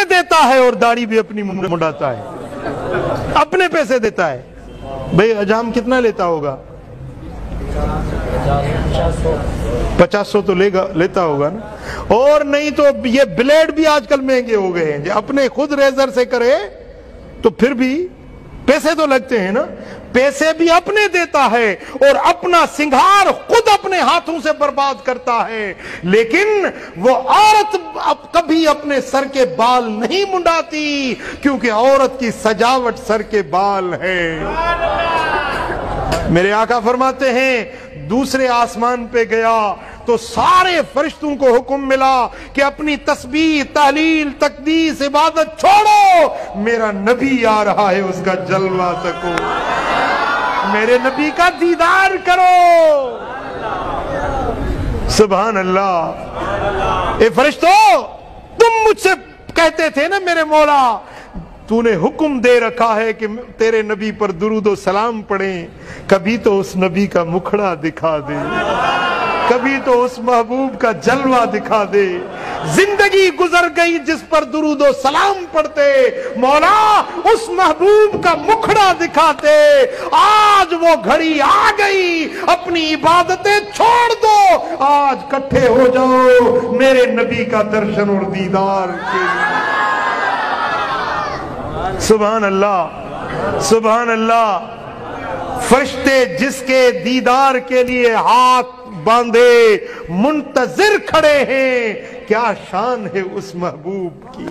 پیسے دیتا ہے اور داڑھی بھی اپنی منڈاتا ہے، اپنے پیسے دیتا ہے۔ بھئی حجام کتنا لیتا ہوگا؟ 500 تو لیتا ہوگا نا، اور نہیں تو یہ بلیڈ بھی آج کل مہنگے ہو گئے ہیں، اپنے خود ریزر سے کرے تو پھر بھی پیسے تو لگتے ہیں نا۔ پیسے بھی اپنے دیتا ہے اور اپنا سنگھار خود اپنے ہاتھوں سے برباد کرتا ہے، لیکن وہ عورت کبھی اپنے سر کے بال نہیں منڈاتی، کیونکہ عورت کی سجاوٹ سر کے بال ہے۔ میرے آقا فرماتے ہیں دوسرے آسمان پہ گیا تو سارے فرشتوں کو حکم ملا کہ اپنی تسبیح، تحلیل، تقدیس، عبادت چھوڑو، میرا نبی آ رہا ہے، اس کا جلوہ تکو، میرے نبی کا دیدار کرو۔ سبحان اللہ۔ اے فرشتو، تم مجھ سے کہتے تھے نا میرے مولا، تو نے حکم دے رکھا ہے کہ تیرے نبی پر درود و سلام پڑھیں، کبھی تو اس نبی کا مکھڑا دکھا دے، کبھی تو اس محبوب کا جلوہ دکھا دے۔ زندگی گزر گئی جس پر درود و سلام پڑھتے، مولا اس محبوب کا مکھڑا دکھاتے۔ آج وہ گھڑی آ گئی، اپنی عبادتیں چھوڑ دو، آج کٹھے ہو جاؤ میرے نبی کا درشن اور دیدار کے لیے۔ سبحان اللہ، سبحان اللہ۔ فرشتے جس کے دیدار کے لیے ہاتھ باندھے منتظر کھڑے ہیں، کیا شان ہے اس محبوب کی۔